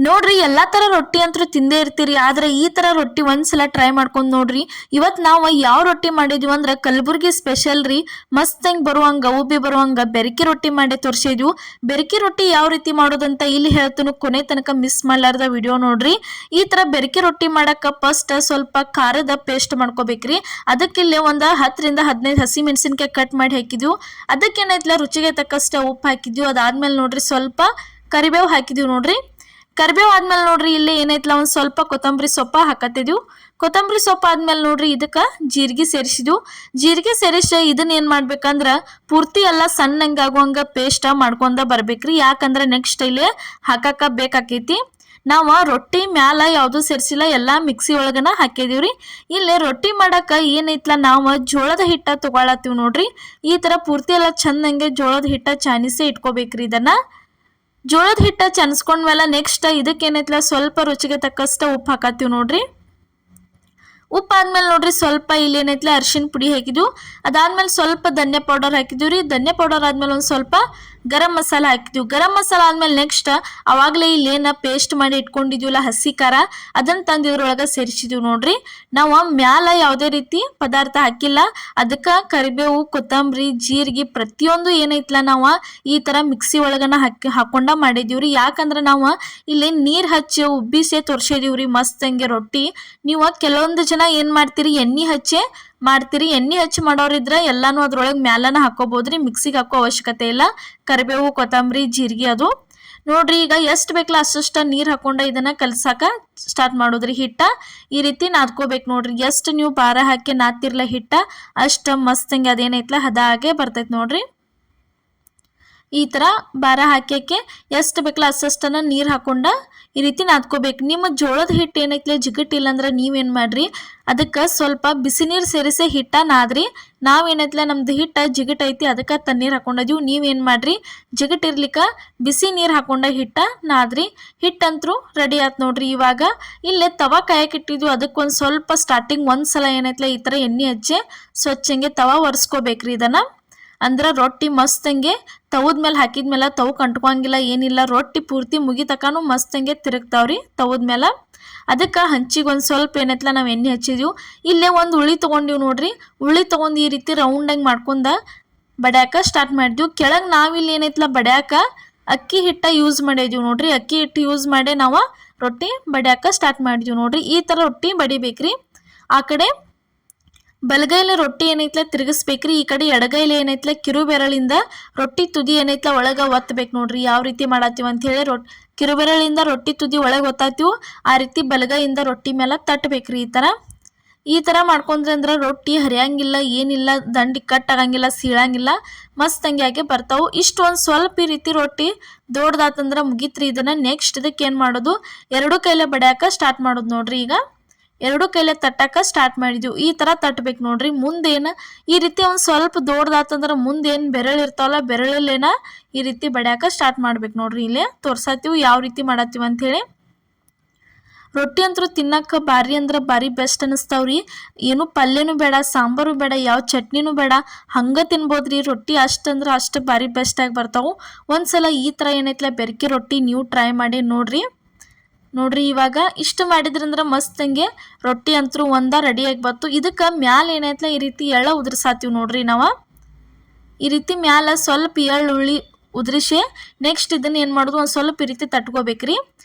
ನೋಡ್ರಿ ಎಲ್ಲಾ ತರ ರೊಟ್ಟಿ ಅಂತೂ ತಿಂದೇ ಇರ್ತೀರಿ, ಆದ್ರೆ ಈ ತರ ರೊಟ್ಟಿ ಒಂದ್ಸಲ ಟ್ರೈ ಮಾಡ್ಕೊಂಡ್ ನೋಡ್ರಿ. ಇವತ್ ನಾವು ಯಾವ ರೊಟ್ಟಿ ಮಾಡಿದ್ವಿ ಅಂದ್ರ ಕಲಬುರ್ಗಿ ಸ್ಪೆಷಲ್ ರೀ. ಮಸ್ತ್ ಹೆಂಗ್ ಬರುವಂಗ ಉಬ್ಬಿ ಬರುವಂಗ ಬೆರಕೆ ರೊಟ್ಟಿ ಮಾಡಿ ತೋರ್ಸಿದ್ವು. ಬೆರಕೆ ರೊಟ್ಟಿ ಯಾವ ರೀತಿ ಮಾಡೋದಂತ ಇಲ್ಲಿ ಹೇಳ್ತನು, ಕೊನೆ ತನಕ ಮಿಸ್ ಮಾಡ್ಲಾರ್ದ ವಿಡಿಯೋ ನೋಡ್ರಿ. ಈ ತರ ಬೆರಕೆ ರೊಟ್ಟಿ ಮಾಡಕ ಫಸ್ಟ್ ಸ್ವಲ್ಪ ಖಾರದ ಪೇಸ್ಟ್ ಮಾಡ್ಕೋಬೇಕ್ರಿ. ಅದಕ್ಕಿಲ್ಲೇ ಒಂದ 10 ರಿಂದ 15 ಹಸಿ ಮೆಣಸಿನಕಾಯಿ ಕಟ್ ಮಾಡಿ ಹಾಕಿದ್ವು. ಅದಕ್ಕೇನೈತ್ಲ ರುಚಿಗೆ ತಕ್ಕಷ್ಟ ಉಪ್ಪು ಹಾಕಿದ್ವಿ. ಅದಾದ್ಮೇಲೆ ನೋಡ್ರಿ ಸ್ವಲ್ಪ ಕರಿಬೇವು ಹಾಕಿದ್ವಿ ನೋಡ್ರಿ. ಕರಿಬೇವು ಆದ್ಮೇಲೆ ನೋಡ್ರಿ ಇಲ್ಲಿ ಏನೈತ್ಲ ಒಂದ್ ಸ್ವಲ್ಪ ಕೊತ್ತಂಬರಿ ಸೊಪ್ಪ ಹಾಕತ್ತಿದ್ವು. ಕೊತ್ತಂಬರಿ ಸೊಪ್ಪ ಆದ್ಮೇಲೆ ನೋಡ್ರಿ ಇದಕ್ಕ ಜೀರಿಗೆ ಸೇರಿಸಿದ್ವು. ಜೀರಿಗೆ ಸೇರಿಸಿ ಇದನ್ನ ಏನ್ ಮಾಡ್ಬೇಕಂದ್ರ ಪೂರ್ತಿ ಎಲ್ಲ ಸಣ್ಣಂಗ ಆಗುವಂಗ ಪೇಸ್ಟ್ ಮಾಡ್ಕೊಂಡ ಬರ್ಬೇಕ್ರಿ. ಯಾಕಂದ್ರ ನೆಕ್ಸ್ಟ್ ಇಲ್ಲಿ ಹಾಕಾಕ ಬೇಕಾಕೈತಿ. ನಾವ ರೊಟ್ಟಿ ಮ್ಯಾಲ ಯಾವ್ದು ಸೇರ್ಸಿಲ್ಲ, ಎಲ್ಲಾ ಮಿಕ್ಸಿ ಒಳಗನ ಹಾಕಿದೀವ್ರಿ. ಇಲ್ಲಿ ರೊಟ್ಟಿ ಮಾಡಾಕ ಏನೈತ್ಲ ನಾವ ಜೋಳದ ಹಿಟ್ಟ ತಗೊಳತ್ತೀವಿ ನೋಡ್ರಿ. ಈ ತರ ಪೂರ್ತಿ ಎಲ್ಲ ಚಂದಂಗೆ ಜೋಳದ ಹಿಟ್ಟ ಚಾನಿಸೇ ಇಟ್ಕೋಬೇಕ್ರಿ. ಇದನ್ನ ಜೋಳದ ಹಿಟ್ಟ ಚನ್ಸ್ಕೊಂಡ್ಮೇಲೆ ನೆಕ್ಸ್ಟ್ ಇದಕ್ಕೇನೈತ್ಲ ಸ್ವಲ್ಪ ರುಚಿಗೆ ತಕ್ಕಷ್ಟ ಉಪ್ಪು ಹಾಕತ್ತೀವಿ ನೋಡ್ರಿ. ಉಪ್ಪು ಆದ್ಮೇಲೆ ನೋಡ್ರಿ ಸ್ವಲ್ಪ ಇಲ್ಲಿ ಏನೈತ್ಲ ಅರಿಶಿನ ಪುಡಿ ಹಾಕಿದ್ವು. ಅದಾದ್ಮೇಲೆ ಸ್ವಲ್ಪ ಧನ್ಯ ಪೌಡರ್ ಹಾಕಿದ್ವಿ. ಧನ್ಯ ಪೌಡರ್ ಆದ್ಮೇಲೆ ಒಂದ್ ಸ್ವಲ್ಪ ಗರಂ ಮಸಾಲ ಹಾಕಿದ್ವಿ. ಗರಂ ಮಸಾಲ ಆದ್ಮೇಲೆ ನೆಕ್ಸ್ಟ್ ಅವಾಗ್ಲೇ ಇಲ್ಲಿ ಏನ ಪೇಸ್ಟ್ ಮಾಡಿ ಇಟ್ಕೊಂಡಿದ್ವಿಲ್ಲ ಹಸಿ ಖಾರ, ಅದನ್ನ ತಂದು ಇದ್ರೊಳಗ ಸೇರಿಸಿದ್ವಿ ನೋಡ್ರಿ. ನಾವು ಮ್ಯಾಲ ಯಾವುದೇ ರೀತಿ ಪದಾರ್ಥ ಹಾಕಿಲ್ಲ. ಅದಕ್ಕ ಕರಿಬೇವು, ಕೊತ್ತಂಬರಿ, ಜೀರಿಗೆ ಪ್ರತಿಯೊಂದು ಏನೈತ್ಲ ನಾವು ಈ ತರ ಮಿಕ್ಸಿ ಒಳಗನ ಹಾಕೊಂಡ ಮಾಡಿದೀವ್ರಿ. ಯಾಕಂದ್ರ ನಾವು ಇಲ್ಲಿ ನೀರ್ ಹಚ್ಚಿ ಉಬ್ಬಿಸೆ ತೋರ್ಸಿದೀವ್ರಿ ಮಸ್ತ್ ಹಂಗೆ ರೊಟ್ಟಿ. ನೀವು ಕೆಲವೊಂದು ಜನ ಏನ್ ಮಾಡ್ತೀರಿ, ಎಣ್ಣೆ ಹಚ್ಚೆ ಮಾಡ್ತೀರಿ. ಎಣ್ಣೆ ಹಚ್ಚಿ ಮಾಡೋರಿದ್ರ ಎಲ್ಲಾನು ಅದ್ರೊಳಗೆ ಮ್ಯಾಲನ ಹಾಕೋಬಹುದ್ರಿ, ಮಿಕ್ಸಿಗೆ ಹಾಕೋ ಅವಶ್ಯಕತೆ ಇಲ್ಲ. ಕರಿಬೇವು, ಕೊತ್ತಂಬರಿ, ಜೀರಿಗೆ ಅದು ನೋಡ್ರಿ. ಈಗ ಎಷ್ಟು ಬೇಕಲ್ಲ ಅಷ್ಟ ನೀರ್ ಹಾಕೊಂಡ ಇದನ್ನ ಕಲ್ಸಾಕ ಸ್ಟಾರ್ಟ್ ಮಾಡೋದ್ರಿ. ಹಿಟ್ಟ ಈ ರೀತಿ ನಾದ್ಕೋಬೇಕು ನೋಡ್ರಿ. ಎಷ್ಟು ನೀವು ಭಾರ ಹಾಕಿ ನಾದ್ತಿರ್ಲ ಹಿಟ್ಟ ಅಷ್ಟ ಮಸ್ತ್ ಹಂಗೆ ಅದೇನೈತ್ಲ ಹದ ಹಾಗೆ ಬರ್ತೈತಿ ನೋಡ್ರಿ. ಈ ತರ ಭಾರ ಹಾಕ್ಯಕ್ಕೆ ಎಷ್ಟು ಬೇಕಲ್ಲ ಅಷ್ಟನ್ನ ನೀರ್ ಹಾಕೊಂಡ ಈ ರೀತಿ ನಾದ್ಕೋಬೇಕು. ನಿಮ್ಮ ಜೋಳದ ಹಿಟ್ಟು ಏನೈತ್ಲೆ ಜಿಗಟ್ ಇಲ್ಲ ಅಂದ್ರೆ ನೀವೇನ್ ಮಾಡ್ರಿ, ಅದಕ್ಕೆ ಸ್ವಲ್ಪ ಬಿಸಿ ನೀರು ಸೇರಿಸಿ ಹಿಟ್ಟ ನಾದ್ರಿ. ನಾವೇನೈತ್ಲೆ ನಮ್ದು ಹಿಟ್ಟ ಜಿಗಟ್ ಐತಿ, ಅದಕ್ಕೆ ತಣ್ಣೀರ್ ಹಾಕೊಂಡಿದ್ವಿ. ನೀವೇನ್ ಮಾಡ್ರಿ, ಜಿಗಟ್ ಇರ್ಲಿಕ್ಕ ಬಿಸಿ ನೀರು ಹಾಕೊಂಡ ಹಿಟ್ಟ ನಾದ್ರಿ. ಹಿಟ್ಟಂತ್ರು ರೆಡಿ ಆತ್ ನೋಡ್ರಿ. ಇವಾಗ ಇಲ್ಲೇ ತವಾ ಕಾಯಕ್ಕೆ ಇಟ್ಟಿದ್ವಿ. ಅದಕ್ಕೊಂದು ಸ್ವಲ್ಪ ಸ್ಟಾರ್ಟಿಂಗ್ ಒಂದ್ಸಲ ಏನೈತ್ಲೆ ಈ ತರ ಎಣ್ಣೆ ಹಚ್ಚಿ ಸ್ವಚ್ಛಂಗೆ ತವಾ ಒರೆಸ್ಕೋಬೇಕ್ರಿ. ಇದನ್ನ ಅಂದ್ರ ರೊಟ್ಟಿ ಮಸ್ತ್ ಹಂಗೆ ತವದ ಮೇಲೆ ಹಾಕಿದ್ಮೇಲೆ ತವಕ್ ಅಂಟ್ಕೊಂಗಿಲ್ಲ ಏನಿಲ್ಲ. ರೊಟ್ಟಿ ಪೂರ್ತಿ ಮುಗಿತಕಾನು ಮಸ್ತ್ ಹಂಗೆ ತಿರುಗ್ತಾವ್ರಿ ತವದ ಮೇಲೆ. ಅದಕ್ಕೆ ಹಂಚಿಗೆ ಒಂದು ಸ್ವಲ್ಪ ಏನೈತ್ಲ ನಾವು ಎಣ್ಣೆ ಹಚ್ಚಿದ್ವಿ. ಇಲ್ಲೇ ಒಂದು ಉಳ್ಳಿ ತೊಗೊಂಡಿವಿ ನೋಡ್ರಿ. ಉಳ್ಳಿ ತೊಗೊಂಡು ಈ ರೀತಿ ರೌಂಡಾಗಿ ಮಾಡ್ಕೊಂಡ ಬಡ್ಯಾಕ ಸ್ಟಾರ್ಟ್ ಮಾಡಿದ್ವಿ. ಕೆಳಗೆ ನಾವಿಲ್ಲಿ ಏನೈತ್ಲ ಬಡ್ಯಾಕ ಅಕ್ಕಿ ಹಿಟ್ಟ ಯೂಸ್ ಮಾಡಿದ್ವಿ ನೋಡ್ರಿ. ಅಕ್ಕಿ ಹಿಟ್ಟು ಯೂಸ್ ಮಾಡಿ ನಾವು ರೊಟ್ಟಿ ಬಡ್ಯಾಕ ಸ್ಟಾರ್ಟ್ ಮಾಡಿದ್ವಿ ನೋಡ್ರಿ. ಈ ಥರ ರೊಟ್ಟಿ ಬಡಿಬೇಕ್ರಿ. ಆ ಕಡೆ ಬಲಗೈಲಿ ರೊಟ್ಟಿ ಏನೈತ್ಲ ತಿರುಗಿಸ್ಬೇಕ್ರಿ. ಈ ಕಡೆ ಎಡಗೈಲಿ ಏನೈತ್ಲ ಕಿರು ಬೆರಳಿಂದ ರೊಟ್ಟಿ ತುದಿ ಏನೈತ್ಲ ಒಳಗ ಒತ್ತಬೇಕು ನೋಡ್ರಿ. ಯಾವ ರೀತಿ ಮಾಡತ್ತೀವಿ ಅಂತ ಹೇಳಿ ಕಿರು ಬೆರಳಿಂದ ರೊಟ್ಟಿ ತುದಿ ಒಳಗೆ ಒತ್ತಾತೀವಿ. ಆ ರೀತಿ ಬಲಗೈಯಿಂದ ರೊಟ್ಟಿ ಮೇಲೆ ತಟ್ಟಬೇಕ್ರಿ. ಈ ತರ ಮಾಡ್ಕೊಂಡ್ರೆ ಅಂದ್ರೆ ರೊಟ್ಟಿ ಹರಿಯಂಗಿಲ್ಲ ಏನಿಲ್ಲ, ದಂಡಿ ಕಟ್ ಆಗಂಗಿಲ್ಲ, ಸೀಳಂಗಿಲ್ಲ, ಮಸ್ತ್ ಹಂಗೆ ಆಗಿ ಬರ್ತಾವು. ಇಷ್ಟೊಂದು ಸ್ವಲ್ಪ ಈ ರೀತಿ ರೊಟ್ಟಿ ದೊಡ್ಡದಾತಂದ್ರ ಮುಗಿತ್ರಿ. ಇದನ್ನ ನೆಕ್ಸ್ಟ್ ಇದಕ್ಕೆ ಏನ್ ಮಾಡೋದು, ಎರಡು ಕೈಲೆ ಬಡ್ಯಾಕ ಸ್ಟಾರ್ಟ್ ಮಾಡೋದು ನೋಡ್ರಿ. ಈಗ ಎರಡು ಕೈಲೆ ತಟ್ಟಕ ಸ್ಟಾರ್ಟ್ ಮಾಡಿದ್ವಿ. ಈ ತರ ತಟ್ಟಬೇಕು ನೋಡ್ರಿ. ಮುಂದೇನ ಈ ರೀತಿ ಒಂದ್ ಸ್ವಲ್ಪ ದೊಡ್ಡದಾತಂದ್ರ ಮುಂದೇನ್ ಬೆರಳು ಇರ್ತಾವಲ್ಲ, ಬೆರಳಲ್ಲೇನ ಈ ರೀತಿ ಬಡ್ಯಾಕ ಸ್ಟಾರ್ಟ್ ಮಾಡ್ಬೇಕು ನೋಡ್ರಿ. ಇಲ್ಲೇ ತೋರ್ಸಾತೀವಿ ಯಾವ ರೀತಿ ಮಾಡತ್ತೀವಿ ಅಂತ ಹೇಳಿ. ರೊಟ್ಟಿ ಅಂತೂ ತಿನ್ನಕ್ಕೆ ಭಾರಿ ಅಂದ್ರೆ ಭಾರಿ ಬೆಸ್ಟ್ ಅನಿಸ್ತಾವ್ರಿ. ಏನು ಪಲ್ಯನೂ ಬೇಡ, ಸಾಂಬಾರು ಬೇಡ, ಯಾವ ಚಟ್ನಿನೂ ಬೇಡ, ಹಂಗೆ ತಿನ್ಬೋದ್ರಿ. ರೊಟ್ಟಿ ಅಷ್ಟಂದ್ರೆ ಅಷ್ಟು ಭಾರಿ ಬೆಸ್ಟಾಗಿ ಬರ್ತಾವೆ. ಒಂದ್ಸಲ ಈ ಥರ ಏನೈತ್ಲ ಬೆರಕೆ ರೊಟ್ಟಿ ನೀವು ಟ್ರೈ ಮಾಡಿ ನೋಡ್ರಿ. ಇವಾಗ ಇಷ್ಟು ಮಾಡಿದ್ರಂದ್ರೆ ಮಸ್ತ್ ಹಂಗೆ ರೊಟ್ಟಿ ಅಂತೂ ಒಂದ ರೆಡಿಯಾಗಿ ಬಂತು. ಇದಕ್ಕೆ ಮ್ಯಾಲ ಏನೈತ್ಲ ಈ ರೀತಿ ಎಳ್ಳ ಉದುರ್ಸಾತೀವಿ ನೋಡ್ರಿ. ನಾವು ಈ ರೀತಿ ಮ್ಯಾಲ ಸ್ವಲ್ಪ ಎಳ್ಳುಳ್ಳಿ ಉದುರಿಸಿ ನೆಕ್ಸ್ಟ್ ಇದನ್ನ ಏನು ಮಾಡೋದು, ಒಂದು ಸ್ವಲ್ಪ ಈ ರೀತಿ ತಟ್ಕೋಬೇಕ್ರಿ.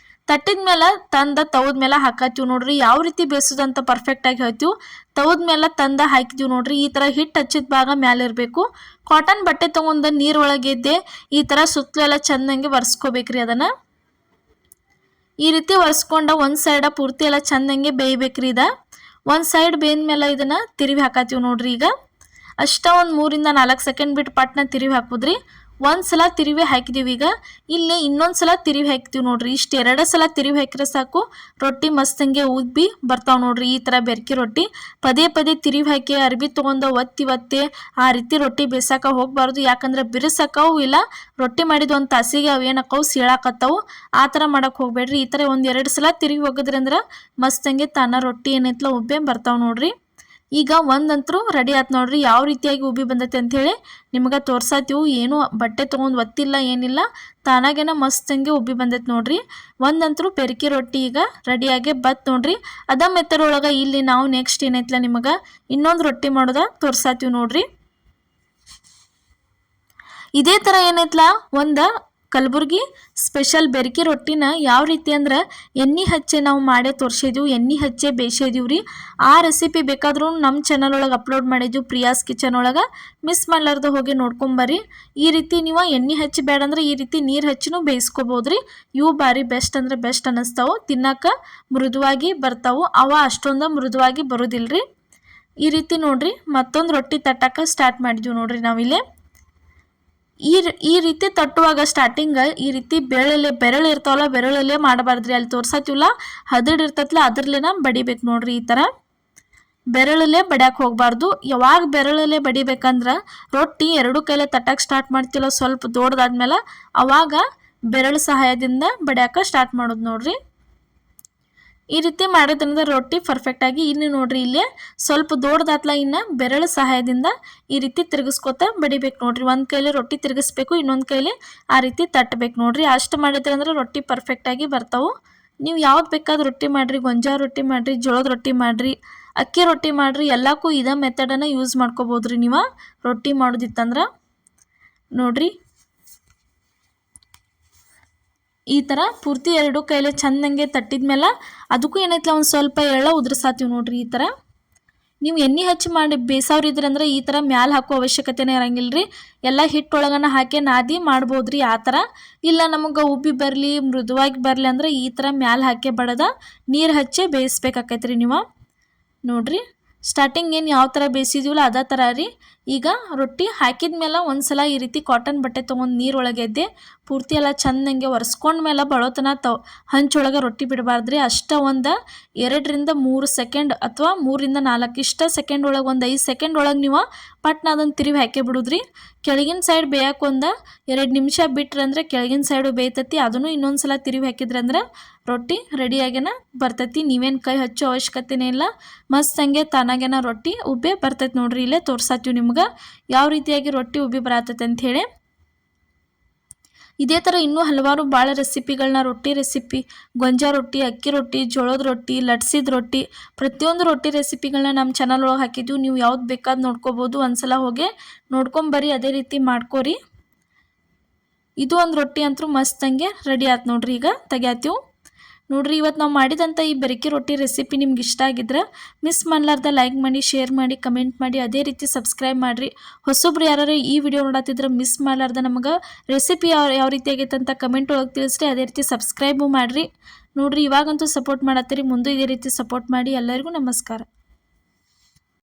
ತಟ್ಟಿದ್ಮೇಲೆ ತಂದ ತವದ ಮೇಲೆ ಹಾಕತ್ತೀವಿ ನೋಡ್ರಿ. ಯಾವ ರೀತಿ ಬೇಯಿಸೋದಂತ ಪರ್ಫೆಕ್ಟಾಗಿ ಹೇಳ್ತೀವಿ. ತವದ ಮೇಲೆ ತಂದ ಹಾಕಿದೀವಿ ನೋಡ್ರಿ. ಈ ಥರ ಹಿಟ್ಟು ಹಚ್ಚಿದ ಭಾಗ ಮ್ಯಾಲೆ ಇರಬೇಕು. ಕಾಟನ್ ಬಟ್ಟೆ ತೊಗೊಂಡು ನೀರೊಳಗೆ ಇದ್ದೆ ಈ ಥರ ಸುತ್ತಲೂ ಎಲ್ಲ ಚಂದಂಗೆ ಒರೆಸ್ಕೋಬೇಕ್ರಿ. ಅದನ್ನು ಈ ರೀತಿ ಒರೆಸ್ಕೊಂಡ ಒಂದು ಸೈಡ ಪೂರ್ತಿ ಎಲ್ಲ ಚಂದಂಗೆ ಬೇಯಬೇಕ್ರಿ. ಒಂದು ಸೈಡ್ ಬೇಯ್ದ್ಮೇಲೆ ಇದನ್ನ ತಿರುವಿ ಹಾಕತ್ತೀವಿ ನೋಡ್ರಿ. ಈಗ ಅಷ್ಟ ಒಂದು 3 ರಿಂದ 4 ಸೆಕೆಂಡ್ ಬಿಟ್ಟು ಪಟ್ನ ತಿರುವಿ ಹಾಕುದ್ರಿ. ಒಂದ್ಸಲ ತಿರುವಿ ಹಾಕಿದೀವಿ. ಈಗ ಇಲ್ಲಿ ಇನ್ನೊಂದ್ಸಲ ತಿರುವಿ ಹಾಕ್ತಿವಿ ನೋಡ್ರಿ. ಇಷ್ಟು 2 ಸಲ ತಿರುವಿ ಹಾಕಿದ್ರೆ ಸಾಕು, ರೊಟ್ಟಿ ಮಸ್ತಂಗೆ ಉಬ್ಬಿ ಬರ್ತಾವ್ ನೋಡ್ರಿ. ಈ ತರ ಬೆರಕೆ ರೊಟ್ಟಿ ಪದೇ ಪದೇ ತಿರುವಿ ಹಾಕಿ ಅರ್ಬಿ ತಗೊಂಡ ಒತ್ತಿ ಆ ರೀತಿ ರೊಟ್ಟಿ ಬೇಯಿಸಾಕ ಹೋಗ್ಬಾರ್ದು. ಯಾಕಂದ್ರೆ ಬಿರುಸಾಕವು, ಇಲ್ಲ ರೊಟ್ಟಿ ಮಾಡಿದ ಒಂದು ತಾಸಿಗೆ ಅವೇನಕ್ಕವು ಸೀಳಾಕತ್ತಾವು. ಆ ತರ ಮಾಡಕ್ ಹೋಗ್ಬೇಡ್ರಿ. ಈ ತರ 1-2 ಸಲ ತಿರುವಿ ಹೋಗಿದ್ರಿ ಅಂದ್ರ ಮಸ್ತಂಗೆ ತಾನ ರೊಟ್ಟಿ ಏನೈತ್ಲ ಉಬ್ಬೆ ಬರ್ತಾವ್ ನೋಡ್ರಿ. ಈಗ ಒಂದಂತರೂ ರೆಡಿ ಆಯ್ತು ನೋಡ್ರಿ. ಯಾವ ರೀತಿಯಾಗಿ ಉಬ್ಬಿ ಬಂದೈತೆ ಅಂಥೇಳಿ ನಿಮ್ಗೆ ತೋರ್ಸಾತೀವಿ. ಏನು ಬಟ್ಟೆ ತೊಗೊಂಡು ಒತ್ತಿಲ್ಲ ಏನಿಲ್ಲ, ತಾನಾಗೇನ ಮಸ್ತಂಗೆ ಉಬ್ಬಿ ಬಂದೈತೆ ನೋಡ್ರಿ. ಒಂದಂತರೂ ಪೆರಿಕೆ ರೊಟ್ಟಿ ಈಗ ರೆಡಿಯಾಗಿ ಬತ್ ನೋಡ್ರಿ. ಅದ ಮೆಥಡ್ ಒಳಗೆ ಇಲ್ಲಿ ನಾವು ನೆಕ್ಸ್ಟ್ ಏನೈತಲ್ಲ ನಿಮಗೆ ಇನ್ನೊಂದು ರೊಟ್ಟಿ ಮಾಡೋದ ತೋರ್ಸಾತೀವಿ ನೋಡ್ರಿ. ಇದೇ ಥರ ಏನೈತಲ್ಲ ಒಂದು ಕಲಬುರ್ಗಿ ಸ್ಪೆಷಲ್ ಬೆರಕೆ ರೊಟ್ಟಿನ ಯಾವ ರೀತಿ ಅಂದ್ರೆ ಎಣ್ಣೆ ಹಚ್ಚೆ ನಾವು ಮಾಡೇ ತೋರಿಸಿದ್ವಿ, ಎಣ್ಣೆ ಹಚ್ಚೆ ಬೇಯಿಸಿದೀವಿ ರೀ. ಆ ರೆಸಿಪಿ ಬೇಕಾದ್ರೂ ನಮ್ಮ ಚಾನಲ್ ಒಳಗೆ ಅಪ್ಲೋಡ್ ಮಾಡಿದ್ವಿ, ಪ್ರಿಯಾಸ್ ಕಿಚನ್ ಒಳಗೆ. ಮಿಸ್ ಮಾಡ್ಲಾರ್ದ ಹೋಗಿ ನೋಡ್ಕೊಂಬರ್ರಿ. ಈ ರೀತಿ ನೀವು ಎಣ್ಣೆ ಹಚ್ಚಿ ಬೇಡಂದ್ರೆ ಈ ರೀತಿ ನೀರು ಹಚ್ಚಿನೂ ಬೇಯಿಸ್ಕೋಬೋದು ರೀ. ಇವು ಭಾರಿ ಬೆಸ್ಟ್ ಅಂದರೆ ಬೆಸ್ಟ್ ಅನ್ನಿಸ್ತಾವೆ, ತಿನ್ನಕ್ಕೆ ಮೃದುವಾಗಿ ಬರ್ತಾವೆ. ಅವ ಅಷ್ಟೊಂದು ಮೃದುವಾಗಿ ಬರೋದಿಲ್ಲ ರೀ. ಈ ರೀತಿ ನೋಡ್ರಿ ಮತ್ತೊಂದು ರೊಟ್ಟಿ ತಟ್ಟಕ್ಕೆ ಸ್ಟಾರ್ಟ್ ಮಾಡಿದ್ವಿ ನೋಡ್ರಿ ನಾವಿಲ್ಲಿ. ಈ ರೀತಿ ತಟ್ಟುವಾಗ ಸ್ಟಾರ್ಟಿಂಗ್ ಈ ರೀತಿ ಬೆರಳು ಇರ್ತಾವಲ್ಲ, ಬೆರಳಲ್ಲೇ ಮಾಡಬಾರ್ದ್ರಿ. ಅಲ್ಲಿ ತೋರ್ಸತ್ತೀವಲ್ಲ ಹದಡ್ ಇರ್ತೈತಲ್ಲ ಅದ್ರಲ್ಲೇನ ಬಡಿಬೇಕು ನೋಡ್ರಿ. ಈ ಥರ ಬೆರಳಲ್ಲೇ ಬಡಿಯಕ್ಕೆ ಹೋಗಬಾರ್ದು. ಯಾವಾಗ ಬೆರಳಲ್ಲೇ ಬಡಿಬೇಕಂದ್ರೆ ರೊಟ್ಟಿ ಎರಡು ಕೈಲೇ ತಟ್ಟಕ್ಕೆ ಸ್ಟಾರ್ಟ್ ಮಾಡ್ತಿಲ್ಲ, ಸ್ವಲ್ಪ ದೊಡ್ಡದಾದ್ಮೇಲೆ ಅವಾಗ ಬೆರಳು ಸಹಾಯದಿಂದ ಬಡಿಯಕ್ಕೆ ಸ್ಟಾರ್ಟ್ ಮಾಡೋದು ನೋಡ್ರಿ. ಈ ರೀತಿ ಮಾಡೋದ್ರಿಂದ ರೊಟ್ಟಿ ಪರ್ಫೆಕ್ಟಾಗಿ ಇನ್ನು ನೋಡ್ರಿ ಇಲ್ಲೇ ಸ್ವಲ್ಪ ದೊಡ್ಡದಾತ್ಲ ಇನ್ನು ಬೆರಳು ಸಹಾಯದಿಂದ ಈ ರೀತಿ ತಿರುಗಿಸ್ಕೊತ ಬಡಿಬೇಕು ನೋಡ್ರಿ. ಒಂದು ಕೈಲಿ ರೊಟ್ಟಿ ತಿರುಗಿಸ್ಬೇಕು, ಇನ್ನೊಂದು ಕೈಲಿ ಆ ರೀತಿ ತಟ್ಟಬೇಕು ನೋಡ್ರಿ. ಅಷ್ಟು ಮಾಡಿದ್ರೆ ಅಂದ್ರೆ ರೊಟ್ಟಿ ಪರ್ಫೆಕ್ಟಾಗಿ ಬರ್ತಾವೆ. ನೀವು ಯಾವ್ದು ಬೇಕಾದ ರೊಟ್ಟಿ ಮಾಡಿರಿ, ಗೊಂಜಾಳ ರೊಟ್ಟಿ ಮಾಡಿರಿ, ಜೋಳದ ರೊಟ್ಟಿ ಮಾಡಿರಿ, ಅಕ್ಕಿ ರೊಟ್ಟಿ ಮಾಡಿರಿ, ಎಲ್ಲಕ್ಕೂ ಇದೇ ಮೆಥಡನ್ನು ಯೂಸ್ ಮಾಡ್ಕೋಬೋದು ರೀ ನೀವು ರೊಟ್ಟಿ ಮಾಡೋದಿತ್ತಂದ್ರೆ ನೋಡ್ರಿ. ಈ ಥರ ಪೂರ್ತಿ ಎರಡು ಕೈಲೇ ಚೆಂದಂಗೆ ತಟ್ಟಿದ್ಮೇಲೆ ಅದಕ್ಕೂ ಏನೈತಲ್ಲ ಒಂದು ಸ್ವಲ್ಪ ಎಳ್ಳು ಉದುರ್ಸಾತೀವಿ ನೋಡ್ರಿ. ಈ ಥರ ನೀವು ಎಣ್ಣೆ ಹಚ್ಚಿ ಮಾಡಿ ಬೇಯಿಸೋರಿದ್ರಂದ್ರೆ ಈ ಥರ ಮ್ಯಾಲೆ ಹಾಕೋ ಅವಶ್ಯಕತೆನೇ ಇರಂಗಿಲ್ಲ ರೀ. ಎಲ್ಲ ಹಿಟ್ಟೊಳಗನ ಹಾಕಿ ನಾದಿ ಮಾಡ್ಬೋದು ರೀ. ಆ ಥರ ಇಲ್ಲ ನಮಗೆ ಉಬ್ಬಿ ಬರಲಿ ಮೃದುವಾಗಿ ಬರಲಿ ಅಂದ್ರೆ ಈ ಥರ ಮ್ಯಾಲೆ ಹಾಕಿ ಬಡದ ನೀರು ಹಚ್ಚಿ ಬೇಯಿಸ್ಬೇಕಾಕೈತೆ ರೀ ನೀವು ನೋಡ್ರಿ. ಸ್ಟಾರ್ಟಿಂಗ್ ಏನು ಯಾವ ಥರ ಬೇಯಿಸಿದೀವಲ್ಲ ಅದೇ ಥರ ರೀ. ಈಗ ರೊಟ್ಟಿ ಹಾಕಿದ ಮೇಲೆ ಒಂದು ಸಲ ಈ ರೀತಿ ಕಾಟನ್ ಬಟ್ಟೆ ತೊಗೊಂಡು ನೀರೊಳಗೆ ಎದ್ದೆ ಪೂರ್ತಿ ಎಲ್ಲ ಚೆಂದಂಗೆ ಒರೆಸ್ಕೊಂಡ್ಮೇಲೆ ಬಳೋತನ ಹಂಚೊಳಗೆ ರೊಟ್ಟಿ ಬಿಡಬಾರ್ದ್ರಿ. ಅಷ್ಟ ಒಂದು 2-3 ಸೆಕೆಂಡ್ ಅಥವಾ 3-4 ಇಷ್ಟ ಸೆಕೆಂಡ್ ಒಳಗೆ ಒಂದು 5 ಸೆಕೆಂಡ್ ಒಳಗೆ ನೀವು ಪಟ್ನ ಅದನ್ನು ತಿರುವಿ ಹಾಕಿ ಬಿಡುದ್ರಿ. ಕೆಳಗಿನ ಸೈಡ್ ಬೇಯಕ್ಕೆ ಒಂದು 2 ನಿಮಿಷ ಬಿಟ್ರಂದ್ರೆ ಕೆಳಗಿನ ಸೈಡು ಬೇಯ್ತತಿ. ಅದನ್ನು ಇನ್ನೊಂದು ಸಲ ತಿರುವಿ ಹಾಕಿದ್ರಂದ್ರೆ ರೊಟ್ಟಿ ರೆಡಿಯಾಗೇನ ಬರ್ತೈತಿ. ನೀವೇನು ಕೈ ಹಚ್ಚೋ ಅವಶ್ಯಕತೆನೇ ಇಲ್ಲ, ಮಸ್ತ್ ಹಂಗೆ ತಾನಾಗೇನ ರೊಟ್ಟಿ ಉಬ್ಬೆ ಬರ್ತೈತಿ ನೋಡ್ರಿ. ಇಲ್ಲೇ ತೋರ್ಸಾತೀವಿ ನಿಮ್ಗೆ ಯಾವ ರೀತಿಯಾಗಿ ರೊಟ್ಟಿ ಉಬ್ಬಿ ಬರತೈತೆ ಅಂತ ಹೇಳಿ. ಇದೇ ಥರ ಇನ್ನೂ ಹಲವಾರು ಭಾಳ ರೆಸಿಪಿಗಳನ್ನ, ರೊಟ್ಟಿ ರೆಸಿಪಿ, ಗೊಂಜಾಳ ರೊಟ್ಟಿ, ಅಕ್ಕಿ ರೊಟ್ಟಿ, ಜೋಳದ ರೊಟ್ಟಿ, ಲಟ್ಸಿದ ರೊಟ್ಟಿ, ಪ್ರತಿಯೊಂದು ರೊಟ್ಟಿ ರೆಸಿಪಿಗಳನ್ನ ನಮ್ಮ ಚಾನಲ್ ಒಳಗೆ ಹಾಕಿದ್ದೀವಿ. ನೀವು ಯಾವ್ದು ಬೇಕಾದ್ ನೋಡ್ಕೋಬೋದು, ಒಂದ್ಸಲ ಹೋಗಿ ನೋಡ್ಕೊಂಬರ್ರಿ, ಅದೇ ರೀತಿ ಮಾಡ್ಕೋರಿ. ಇದು ಒಂದು ರೊಟ್ಟಿ ಅಂತೂ ಮಸ್ತಂಗೆ ರೆಡಿ ಆಯ್ತು ನೋಡ್ರಿ. ಈಗ ತೆಗ್ಯಾತೀವಿ ನೋಡ್ರಿ. ಇವತ್ತು ನಾವು ಮಾಡಿದಂಥ ಈ ಬೆರಕೆ ರೊಟ್ಟಿ ರೆಸಿಪಿ ನಿಮ್ಗೆ ಇಷ್ಟ ಆಗಿದ್ರೆ ಮಿಸ್ ಮಾಡಲಾರ್ದ ಲೈಕ್ ಮಾಡಿ, ಶೇರ್ ಮಾಡಿ, ಕಮೆಂಟ್ ಮಾಡಿ, ಅದೇ ರೀತಿ ಸಬ್ಸ್ಕ್ರೈಬ್ ಮಾಡಿರಿ. ಹೊಸೊಬ್ರು ಯಾರು ಈ ವಿಡಿಯೋ ನೋಡತ್ತಿದ್ರೆ ಮಿಸ್ ಮಾಡಲಾರ್ದ ನಮಗೆ ರೆಸಿಪಿ ಯಾವ ರೀತಿ ಆಗೈತೆ ಅಂತ ಕಮೆಂಟ್ ಒಳಗೆ ತಿಳಿಸ್ರಿ. ಅದೇ ರೀತಿ ಸಬ್ಸ್ಕ್ರೈಬು ಮಾಡಿರಿ ನೋಡ್ರಿ. ಇವಾಗಂತೂ ಸಪೋರ್ಟ್ ಮಾಡತ್ತೀರಿ, ಮುಂದೆ ಇದೇ ರೀತಿ ಸಪೋರ್ಟ್ ಮಾಡಿ. ಎಲ್ಲರಿಗೂ ನಮಸ್ಕಾರ.